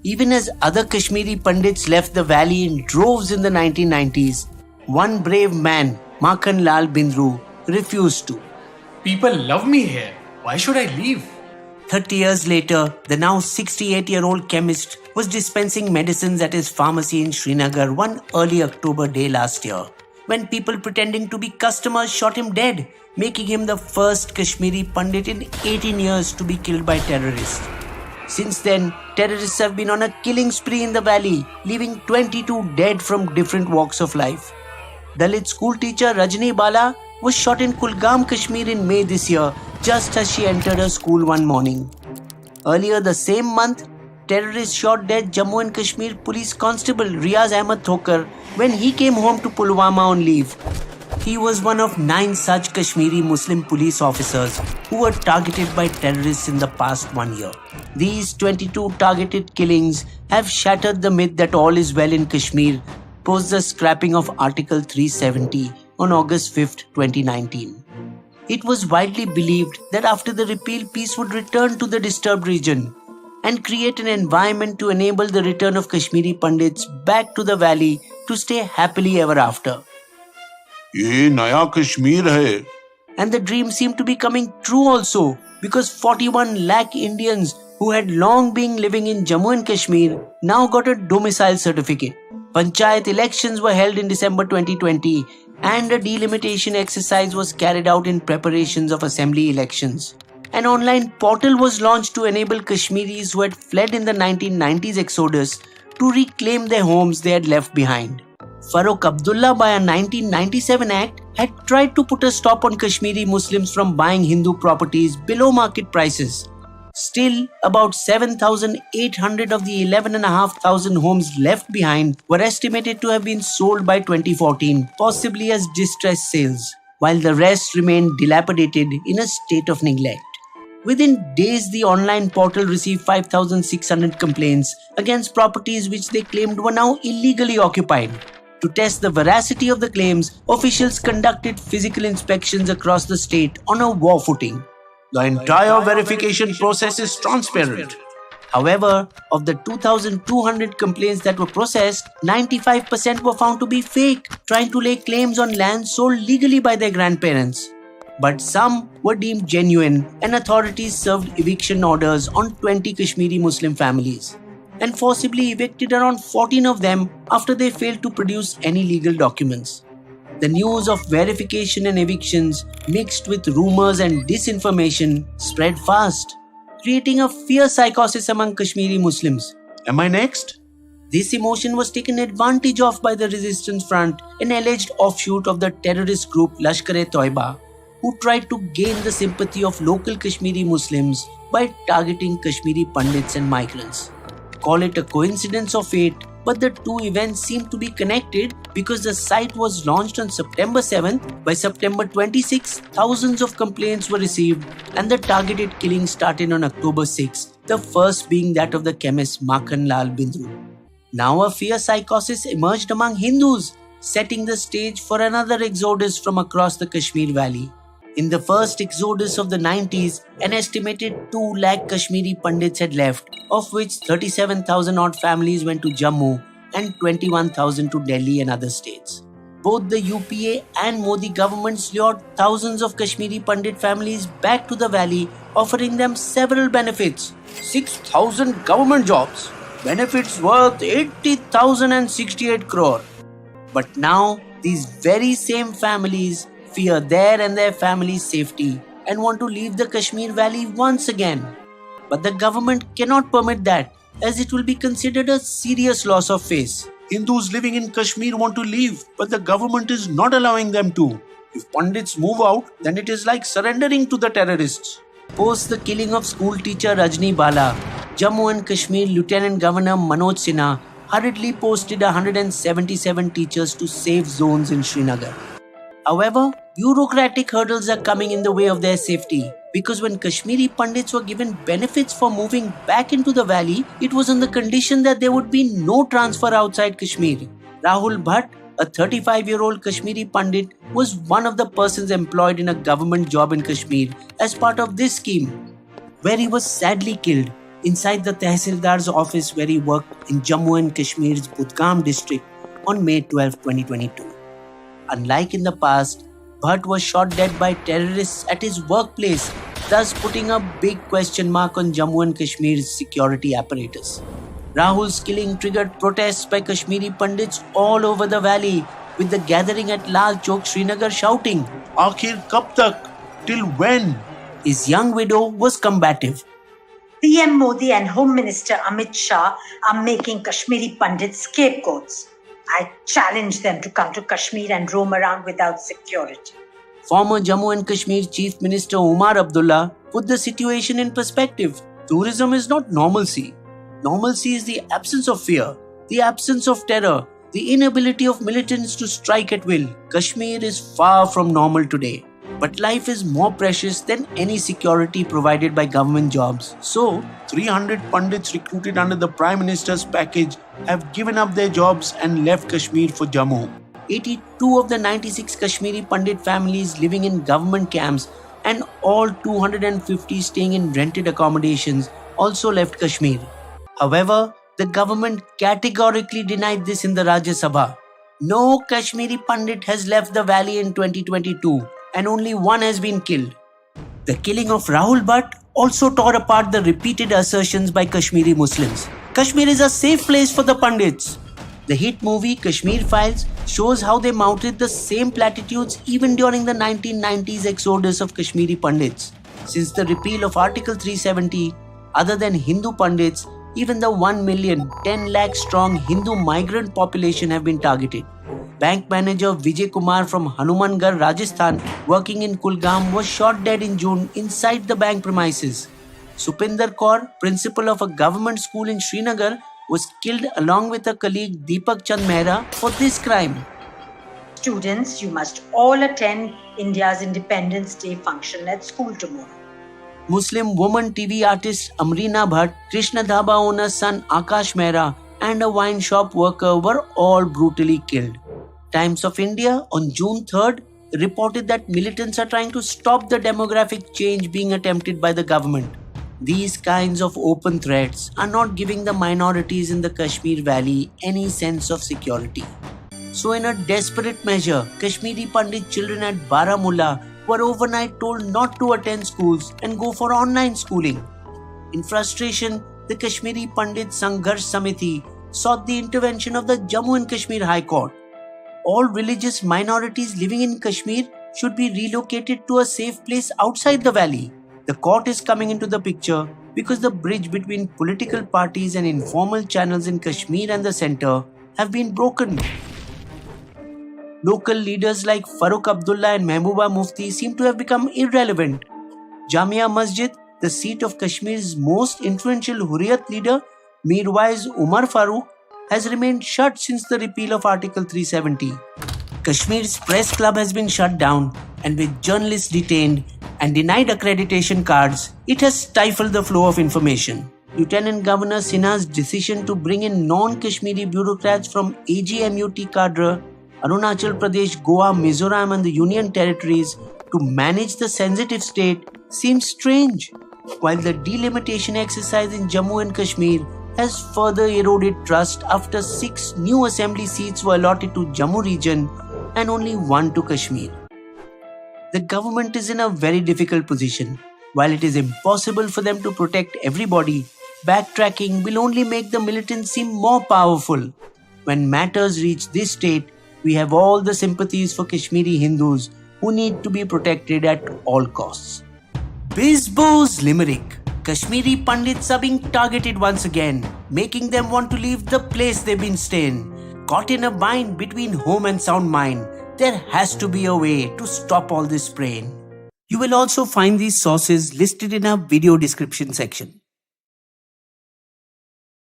Even as other Kashmiri Pandits left the valley in droves in the 1990s, one brave man, Makhan Lal Bindru, refused to. People love me here. Why should I leave? 30 years later, the now 68-year-old chemist was dispensing medicines at his pharmacy in Srinagar one early October day last year, when people pretending to be customers shot him dead, making him the first Kashmiri Pandit in 18 years to be killed by terrorists. Since then, terrorists have been on a killing spree in the valley, leaving 22 dead from different walks of life. Dalit school teacher Rajni Bala was shot in Kulgam, Kashmir in May this year, just as she entered her school one morning. Earlier the same month, terrorists shot dead Jammu and Kashmir Police Constable Riaz Ahmed Thokar when he came home to Pulwama on leave. He was one of 9 such Kashmiri Muslim police officers who were targeted by terrorists in the past 1 year. These 22 targeted killings have shattered the myth that all is well in Kashmir post the scrapping of Article 370 on August 5, 2019. It was widely believed that after the repeal, peace would return to the disturbed region and create an environment to enable the return of Kashmiri Pandits back to the valley to stay happily ever after. ये नया कश्मीर है. And the dream seemed to be coming true also, because 41 lakh Indians who had long been living in Jammu and Kashmir now got a domicile certificate. Panchayat elections were held in December 2020 and a delimitation exercise was carried out in preparations of assembly elections. An online portal was launched to enable Kashmiris who had fled in the 1990s exodus to reclaim their homes they had left behind. Farooq Abdullah, by a 1997 act, had tried to put a stop on Kashmiri Muslims from buying Hindu properties below market prices. Still, about 7,800 of the 11,500 homes left behind were estimated to have been sold by 2014, possibly as distress sales, while the rest remained dilapidated in a state of neglect. Within days, the online portal received 5,600 complaints against properties which they claimed were now illegally occupied. To test the veracity of the claims, officials conducted physical inspections across the state on a war footing. The entire verification process is transparent. However, of the 2,200 complaints that were processed, 95% were found to be fake, trying to lay claims on land sold legally by their grandparents. But some were deemed genuine, and authorities served eviction orders on 20 Kashmiri Muslim families and forcibly evicted around 14 of them after they failed to produce any legal documents. The news of verification and evictions, mixed with rumors and disinformation, spread fast, creating a fear psychosis among Kashmiri Muslims. Am I next? This emotion was taken advantage of by the Resistance Front, an alleged offshoot of the terrorist group Lashkar-e-Toiba, who tried to gain the sympathy of local Kashmiri Muslims by targeting Kashmiri Pandits and migrants. Call it a coincidence or fate, but the two events seem to be connected because the site was launched on September 7th. By September 26th, thousands of complaints were received and the targeted killing started on October 6th, the first being that of the chemist Makhan Lal Bindru. Now a fear psychosis emerged among Hindus, setting the stage for another exodus from across the Kashmir Valley. In the first exodus of the 90s, an estimated 2 lakh Kashmiri Pandits had left, of which 37,000 odd families went to Jammu and 21,000 to Delhi and other states. Both the UPA and Modi governments lured thousands of Kashmiri Pandit families back to the valley, offering them several benefits. 6,000 government jobs, benefits worth 80,068 crore. But now, these very same families fear their and their family's safety and want to leave the Kashmir Valley once again. But the government cannot permit that, as it will be considered a serious loss of face. Hindus living in Kashmir want to leave, but the government is not allowing them to. If Pandits move out, then it is like surrendering to the terrorists. Post the killing of school teacher Rajni Bala, Jammu and Kashmir Lieutenant Governor Manoj Sinha hurriedly posted 177 teachers to safe zones in Srinagar. However, bureaucratic hurdles are coming in the way of their safety, because when Kashmiri Pandits were given benefits for moving back into the valley, it was on the condition that there would be no transfer outside Kashmir. Rahul Bhatt, a 35-year-old Kashmiri Pandit, was one of the persons employed in a government job in Kashmir as part of this scheme, where he was sadly killed inside the Tehsildar's office where he worked in Jammu and Kashmir's Budgam district on May 12, 2022. Unlike in the past, Bhatt was shot dead by terrorists at his workplace, thus putting a big question mark on Jammu and Kashmir's security apparatus. Rahul's killing triggered protests by Kashmiri Pandits all over the valley, with the gathering at Lal Chowk, Srinagar shouting, आखिर कब तक? Till when? His young widow was combative. PM Modi and Home Minister Amit Shah are making Kashmiri Pandits scapegoats. I challenge them to come to Kashmir and roam around without security. Former Jammu and Kashmir Chief Minister Umar Abdullah put the situation in perspective. Tourism is not normalcy. Normalcy is the absence of fear, the absence of terror, the inability of militants to strike at will. Kashmir is far from normal today. But life is more precious than any security provided by government jobs. So, 300 Pandits recruited under the Prime Minister's package have given up their jobs and left Kashmir for Jammu. 82 of the 96 Kashmiri Pandit families living in government camps and all 250 staying in rented accommodations also left Kashmir. However, the government categorically denied this in the Rajya Sabha. No Kashmiri Pandit has left the valley in 2022 and only one has been killed. The killing of Rahul Bhatt also tore apart the repeated assertions by Kashmiri Muslims. Kashmir is a safe place for the Pandits. The hit movie Kashmir Files shows how they mounted the same platitudes even during the 1990s exodus of Kashmiri Pandits. Since the repeal of Article 370, other than Hindu Pandits, even the 1 million, 10 lakh strong Hindu migrant population have been targeted. Bank manager Vijay Kumar from Hanumangarh, Rajasthan, working in Kulgam, was shot dead in June inside the bank premises. Supinder Kaur, principal of a government school in Srinagar, was killed along with her colleague Deepak Chand Mehra for this crime. Students, you must all attend India's Independence Day function at school tomorrow. Muslim woman TV artist Amrina Bhatt, Krishna Dhaba owner's son Akash Mehra, and a wine shop worker were all brutally killed. Times of India on June 3rd reported that militants are trying to stop the demographic change being attempted by the government. These kinds of open threats are not giving the minorities in the Kashmir Valley any sense of security. So in a desperate measure, Kashmiri Pandit children at Baramulla were overnight told not to attend schools and go for online schooling. In frustration, the Kashmiri Pandit Sangharsh Samiti sought the intervention of the Jammu and Kashmir High Court. All religious minorities living in Kashmir should be relocated to a safe place outside the valley. The court is coming into the picture because the bridge between political parties and informal channels in Kashmir and the center have been broken. Local leaders like Farooq Abdullah and Mehbooba Mufti seem to have become irrelevant. Jamia Masjid, the seat of Kashmir's most influential Hurriyat leader, Mirwais Umar Farooq, has remained shut since the repeal of Article 370. Kashmir's press club has been shut down, and with journalists detained and denied accreditation cards, it has stifled the flow of information. Lieutenant Governor Sinha's decision to bring in non-Kashmiri bureaucrats from AGMUT cadre, Arunachal Pradesh, Goa, Mizoram and the Union Territories to manage the sensitive state seems strange, while the delimitation exercise in Jammu and Kashmir has further eroded trust after 6 new assembly seats were allotted to Jammu region and only 1 to Kashmir. The government is in a very difficult position. While it is impossible for them to protect everybody, backtracking will only make the militants seem more powerful. When matters reach this state, we have all the sympathies for Kashmiri Hindus who need to be protected at all costs. Bizbo's Limerick. Kashmiri Pandits are being targeted once again, making them want to leave the place they've been staying. Caught in a bind between home and sound mind, there has to be a way to stop all this spraying. You will also find these sources listed in our video description section.